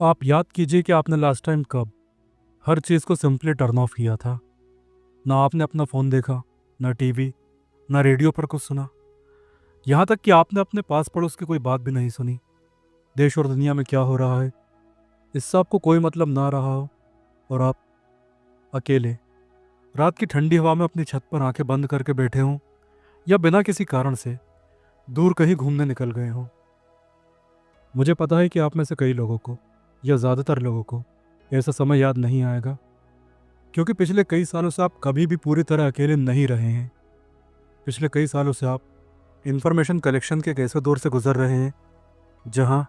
आप याद कीजिए कि आपने लास्ट टाइम कब हर चीज़ को सिंपली टर्न ऑफ किया था। ना आपने अपना फ़ोन देखा, ना टीवी, ना रेडियो पर कुछ सुना। यहाँ तक कि आपने अपने पास पड़ोस की कोई बात भी नहीं सुनी। देश और दुनिया में क्या हो रहा है इससे आपको कोई मतलब ना रहा हो, और आप अकेले रात की ठंडी हवा में अपनी छत पर आंखें बंद करके बैठे हों, या बिना किसी कारण से दूर कहीं घूमने निकल गए हों। मुझे पता है कि आप में से कई लोगों को, या ज़्यादातर लोगों को, ऐसा समय याद नहीं आएगा, क्योंकि पिछले कई सालों से आप कभी भी पूरी तरह अकेले नहीं रहे हैं। पिछले कई सालों से आप इंफॉर्मेशन कलेक्शन के एक ऐसे दौर से गुजर रहे हैं जहां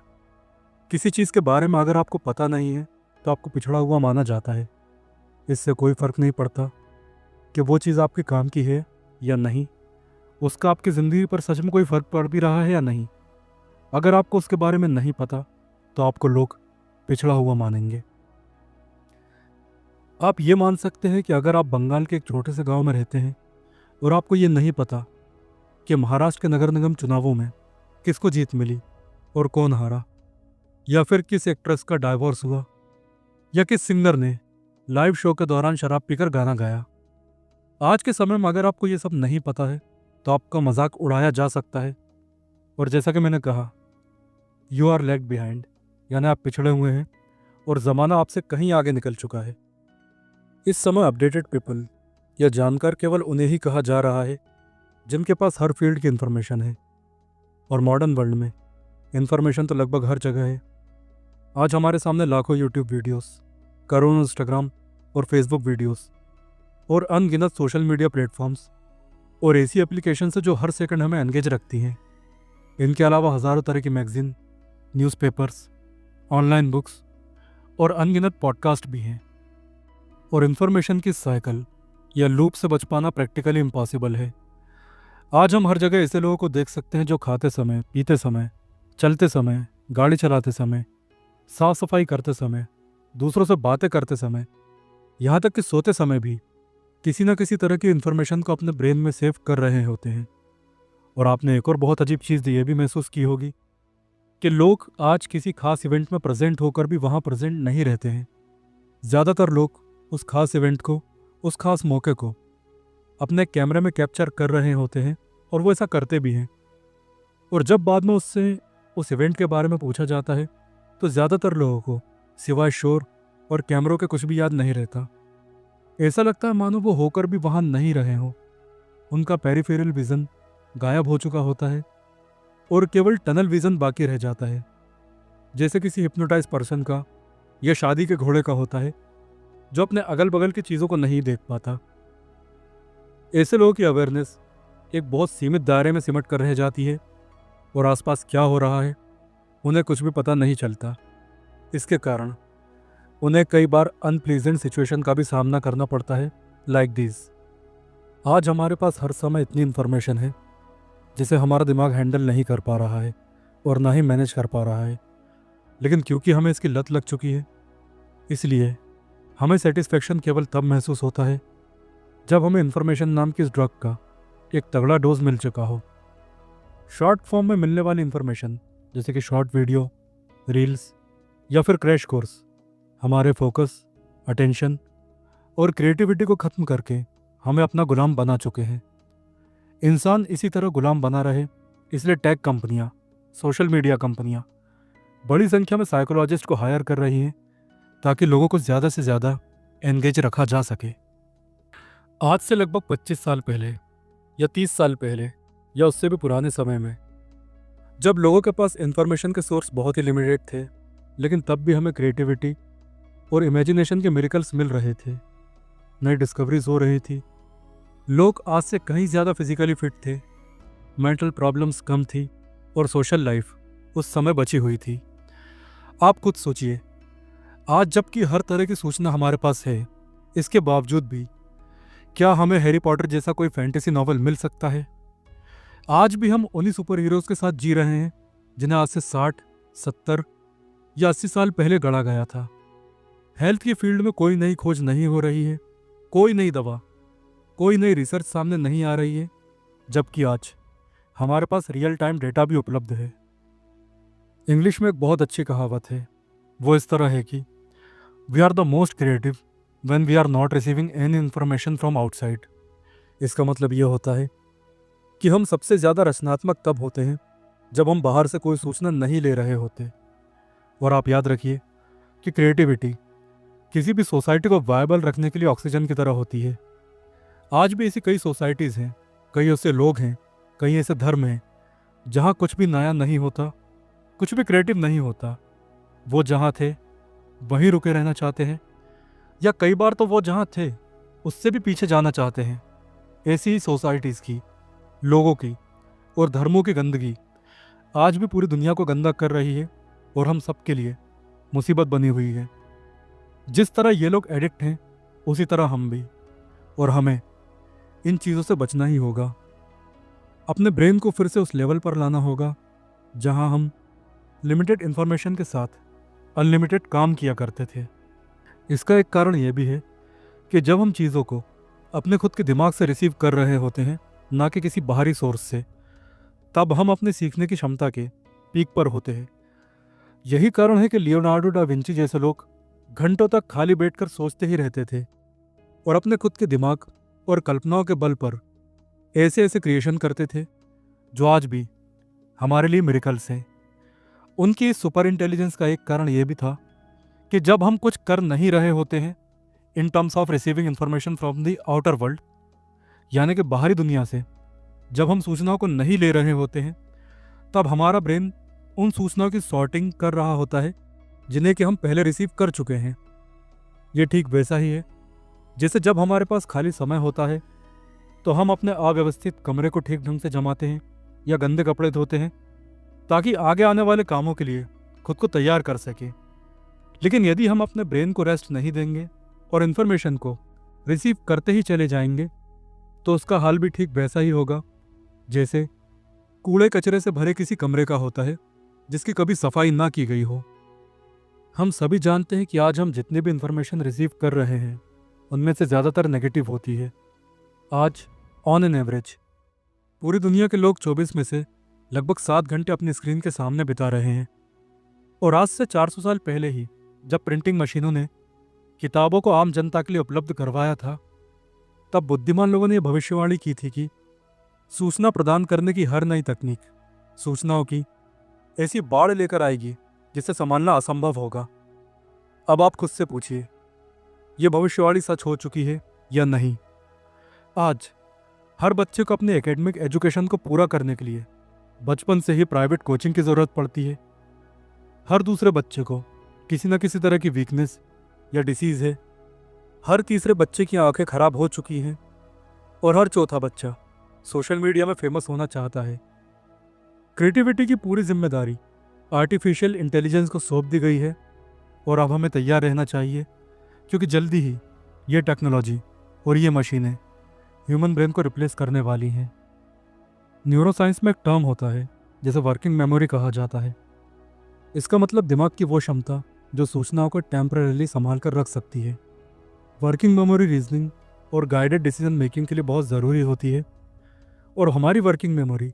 किसी चीज़ के बारे में अगर आपको पता नहीं है तो आपको पिछड़ा हुआ माना जाता है। इससे कोई फ़र्क नहीं पड़ता कि वो चीज़ आपके काम की है या नहीं, उसका आपकी ज़िंदगी पर सच में कोई फ़र्क पड़ भी रहा है या नहीं। अगर आपको उसके बारे में नहीं पता तो आपको लोग पिछड़ा हुआ मानेंगे। आप ये मान सकते हैं कि अगर आप बंगाल के एक छोटे से गांव में रहते हैं और आपको ये नहीं पता कि महाराष्ट्र के नगर निगम चुनावों में किसको जीत मिली और कौन हारा, या फिर किस एक्ट्रेस का डाइवोर्स हुआ, या किस सिंगर ने लाइव शो के दौरान शराब पीकर गाना गाया। आज के समय में अगर आपको ये सब नहीं पता है तो आपका मजाक उड़ाया जा सकता है, और जैसा कि मैंने कहा, यू आर लैग बिहाइंड, यानी आप पिछड़े हुए हैं और ज़माना आपसे कहीं आगे निकल चुका है। इस समय अपडेटेड पीपल या जानकार केवल उन्हें ही कहा जा रहा है जिनके पास हर फील्ड की इन्फॉर्मेशन है, और मॉडर्न वर्ल्ड में इन्फॉर्मेशन तो लगभग हर जगह है। आज हमारे सामने लाखों यूट्यूब वीडियोस, करोड़ों इंस्टाग्राम और फेसबुक वीडियोस, और अनगिनत सोशल मीडिया प्लेटफॉर्म्स और ऐसी एप्लीकेशन है जो हर सेकंड हमें एंगेज रखती हैं। इनके अलावा हज़ारों तरह की मैगजीन, न्यूज़पेपर्स, ऑनलाइन बुक्स और अनगिनत पॉडकास्ट भी हैं। और इन्फॉर्मेशन की साइकिल या लूप से बच पाना प्रैक्टिकली इम्पॉसिबल है। आज हम हर जगह ऐसे लोगों को देख सकते हैं जो खाते समय, पीते समय, चलते समय, गाड़ी चलाते समय, साफ सफाई करते समय, दूसरों से बातें करते समय, यहाँ तक कि सोते समय भी किसी न किसी तरह की इन्फॉर्मेशन को अपने ब्रेन में सेव कर रहे होते हैं। और आपने एक और बहुत अजीब चीज़ ये भी महसूस की होगी कि लोग आज किसी खास इवेंट में प्रेजेंट होकर भी वहाँ प्रेजेंट नहीं रहते हैं। ज़्यादातर लोग उस खास इवेंट को, उस खास मौके को अपने कैमरे में कैप्चर कर रहे होते हैं, और वो ऐसा करते भी हैं। और जब बाद में उससे उस इवेंट के बारे में पूछा जाता है तो ज़्यादातर लोगों को सिवाय शोर और कैमरों के कुछ भी याद नहीं रहता। ऐसा लगता है मानो वो होकर भी वहाँ नहीं रहे हों। उनका पेरिफेरल विज़न गायब हो चुका होता है और केवल टनल विज़न बाकी रह जाता है, जैसे किसी हिप्नोटाइज पर्सन का या शादी के घोड़े का होता है जो अपने अगल बगल की चीज़ों को नहीं देख पाता। ऐसे लोगों की अवेयरनेस एक बहुत सीमित दायरे में सिमट कर रह जाती है, और आसपास क्या हो रहा है उन्हें कुछ भी पता नहीं चलता। इसके कारण उन्हें कई बार अनप्लीजेंट सिचुएशन का भी सामना करना पड़ता है, लाइक दिस। आज हमारे पास हर समय इतनी इन्फॉर्मेशन है जिसे हमारा दिमाग हैंडल नहीं कर पा रहा है और ना ही मैनेज कर पा रहा है। लेकिन क्योंकि हमें इसकी लत लग चुकी है, इसलिए हमें सेटिस्फेक्शन केवल तब महसूस होता है जब हमें इन्फॉर्मेशन नाम की इस ड्रग का एक तगड़ा डोज मिल चुका हो। शॉर्ट फॉर्म में मिलने वाली इन्फॉर्मेशन, जैसे कि शॉर्ट वीडियो, रील्स या फिर क्रैश कोर्स, हमारे फोकस, अटेंशन और क्रिएटिविटी को ख़त्म करके हमें अपना गुलाम बना चुके हैं। इंसान इसी तरह गुलाम बना रहे, इसलिए टेक कंपनियां, सोशल मीडिया कंपनियां बड़ी संख्या में साइकोलॉजिस्ट को हायर कर रही हैं ताकि लोगों को ज़्यादा से ज़्यादा एंगेज रखा जा सके। आज से लगभग 25 साल पहले या 30 साल पहले या उससे भी पुराने समय में, जब लोगों के पास इंफॉर्मेशन के सोर्स बहुत ही लिमिटेड थे, लेकिन तब भी हमें क्रिएटिविटी और इमेजिनेशन के मिरेकल्स मिल रहे थे, नई डिस्कवरीज हो रही थी, लोग आज से कहीं ज़्यादा फिजिकली फिट थे, मेंटल प्रॉब्लम्स कम थी, और सोशल लाइफ उस समय बची हुई थी। आप खुद सोचिए, आज जबकि हर तरह की सूचना हमारे पास है, इसके बावजूद भी क्या हमें हैरी पॉटर जैसा कोई फैंटेसी नॉवल मिल सकता है? आज भी हम उन्हीं सुपर हीरोज़ के साथ जी रहे हैं जिन्हें आज से 60, 70 या 80 साल पहले गढ़ा गया था। हेल्थ की फील्ड में कोई नई खोज नहीं हो रही है, कोई नई दवा, कोई नई रिसर्च सामने नहीं आ रही है, जबकि आज हमारे पास रियल टाइम डेटा भी उपलब्ध है। इंग्लिश में एक बहुत अच्छी कहावत है, वो इस तरह है कि we are the most creative when we are not receiving any information from outside. इसका मतलब ये होता है कि हम सबसे ज़्यादा रचनात्मक तब होते हैं जब हम बाहर से कोई सूचना नहीं ले रहे होते। और आप याद रखिए कि क्रिएटिविटी किसी भी सोसाइटी को वायबल रखने के लिए ऑक्सीजन की तरह होती है। आज भी ऐसी कई सोसाइटीज़ हैं, कई ऐसे लोग हैं, कई ऐसे धर्म हैं जहाँ कुछ भी नया नहीं होता, कुछ भी क्रिएटिव नहीं होता। वो जहाँ थे वहीं रुके रहना चाहते हैं, या कई बार तो वो जहाँ थे उससे भी पीछे जाना चाहते हैं। ऐसी ही सोसाइटीज़ की, लोगों की और धर्मों की गंदगी आज भी पूरी दुनिया को गंदा कर रही है और हम सब के लिए मुसीबत बनी हुई है। जिस तरह ये लोग एडिक्ट हैं उसी तरह हम भी, और हमें इन चीज़ों से बचना ही होगा। अपने ब्रेन को फिर से उस लेवल पर लाना होगा जहां हम लिमिटेड इन्फॉर्मेशन के साथ अनलिमिटेड काम किया करते थे। इसका एक कारण यह भी है कि जब हम चीज़ों को अपने खुद के दिमाग से रिसीव कर रहे होते हैं, ना कि किसी बाहरी सोर्स से, तब हम अपने सीखने की क्षमता के पीक पर होते हैं। यही कारण है कि लियोनार्डो डा विंची जैसे लोग घंटों तक खाली बैठकर सोचते ही रहते थे और अपने खुद के दिमाग और कल्पनाओं के बल पर ऐसे ऐसे क्रिएशन करते थे जो आज भी हमारे लिए मिरेकल्स हैं। उनकी इस सुपर इंटेलिजेंस का एक कारण यह भी था कि जब हम कुछ कर नहीं रहे होते हैं in terms of receiving information from the outer world, यानी कि बाहरी दुनिया से जब हम सूचनाओं को नहीं ले रहे होते हैं, तब हमारा ब्रेन उन सूचनाओं की सॉर्टिंग कर रहा होता है जिन्हें कि हम पहले रिसीव कर चुके हैं। ये ठीक वैसा ही है जैसे जब हमारे पास खाली समय होता है तो हम अपने अव्यवस्थित कमरे को ठीक ढंग से जमाते हैं या गंदे कपड़े धोते हैं ताकि आगे आने वाले कामों के लिए खुद को तैयार कर सके। लेकिन यदि हम अपने ब्रेन को रेस्ट नहीं देंगे और इन्फॉर्मेशन को रिसीव करते ही चले जाएंगे तो उसका हाल भी ठीक वैसा ही होगा जैसे कूड़े कचरे से भरे किसी कमरे का होता है जिसकी कभी सफाई ना की गई हो। हम सभी जानते हैं कि आज हम जितने भी इन्फॉर्मेशन रिसीव कर रहे हैं उनमें से ज़्यादातर नेगेटिव होती है। आज ऑन एन एवरेज पूरी दुनिया के लोग 24 में से लगभग 7 घंटे अपनी स्क्रीन के सामने बिता रहे हैं। और आज से 400 साल पहले ही जब प्रिंटिंग मशीनों ने किताबों को आम जनता के लिए उपलब्ध करवाया था, तब बुद्धिमान लोगों ने यह भविष्यवाणी की थी कि सूचना प्रदान करने की हर नई तकनीक सूचनाओं की ऐसी बाढ़ लेकर आएगी जिसे संभालना असंभव होगा। अब आप खुद से पूछिए, ये भविष्यवाणी सच हो चुकी है या नहीं? आज हर बच्चे को अपने एकेडमिक एजुकेशन को पूरा करने के लिए बचपन से ही प्राइवेट कोचिंग की ज़रूरत पड़ती है। हर दूसरे बच्चे को किसी न किसी तरह की वीकनेस या डिसीज़ है। हर तीसरे बच्चे की आंखें खराब हो चुकी हैं और हर चौथा बच्चा सोशल मीडिया में फेमस होना चाहता है। क्रिएटिविटी की पूरी जिम्मेदारी आर्टिफिशियल इंटेलिजेंस को सौंप दी गई है और अब हमें तैयार रहना चाहिए क्योंकि जल्दी ही ये टेक्नोलॉजी और ये मशीनें ह्यूमन ब्रेन को रिप्लेस करने वाली हैं। न्यूरोसाइंस में एक टर्म होता है जिसे वर्किंग मेमोरी कहा जाता है। इसका मतलब दिमाग की वो क्षमता जो सूचनाओं को टेम्परेली संभाल कर रख सकती है। वर्किंग मेमोरी रीजनिंग और गाइडेड डिसीजन मेकिंग के लिए बहुत ज़रूरी होती है और हमारी वर्किंग मेमोरी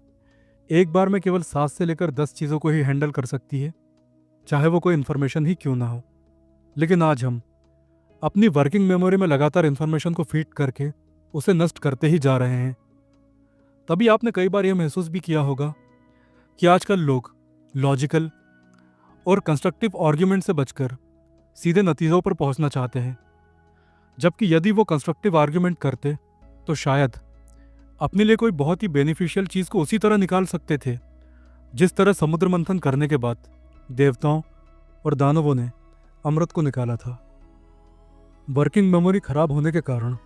एक बार में केवल 7 से लेकर 10 चीज़ों को ही हैंडल कर सकती है, चाहे वो कोई इन्फॉर्मेशन ही क्यों ना हो। लेकिन आज हम अपनी वर्किंग मेमोरी में लगातार इन्फॉर्मेशन को फीड करके उसे नष्ट करते ही जा रहे हैं। तभी आपने कई बार यह महसूस भी किया होगा कि आजकल लोग लॉजिकल और कंस्ट्रक्टिव आर्ग्यूमेंट से बचकर सीधे नतीजों पर पहुंचना चाहते हैं, जबकि यदि वो कंस्ट्रक्टिव आर्ग्यूमेंट करते तो शायद अपने लिए कोई बहुत ही बेनिफिशियल चीज़ को उसी तरह निकाल सकते थे जिस तरह समुद्र मंथन करने के बाद देवताओं और दानवों ने अमृत को निकाला था। वर्किंग मेमोरी खराब होने के कारण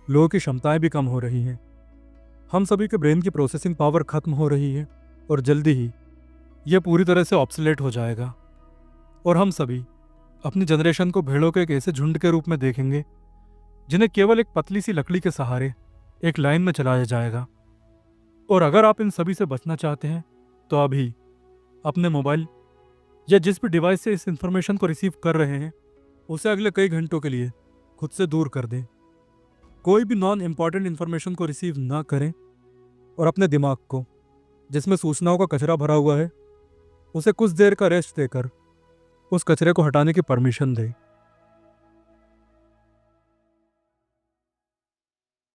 लोगों की क्षमताएं भी कम हो रही हैं। हम सभी के ब्रेन की प्रोसेसिंग पावर खत्म हो रही है और जल्दी ही यह पूरी तरह से ऑब्सोलेट हो जाएगा और हम सभी अपनी जनरेशन को भेड़ों के एक ऐसे झुंड के रूप में देखेंगे जिन्हें केवल एक पतली सी लकड़ी के सहारे एक लाइन में चलाया जाएगा। और अगर आप इन सभी से बचना चाहते हैं तो अभी अपने मोबाइल या जिस भी डिवाइस से इस इंफॉर्मेशन को रिसीव कर रहे हैं उसे अगले कई घंटों के लिए खुद से दूर कर दें। कोई भी नॉन इम्पॉर्टेंट इन्फॉर्मेशन को रिसीव ना करें और अपने दिमाग को, जिसमें सूचनाओं का कचरा भरा हुआ है, उसे कुछ देर का रेस्ट देकर उस कचरे को हटाने की परमिशन दे।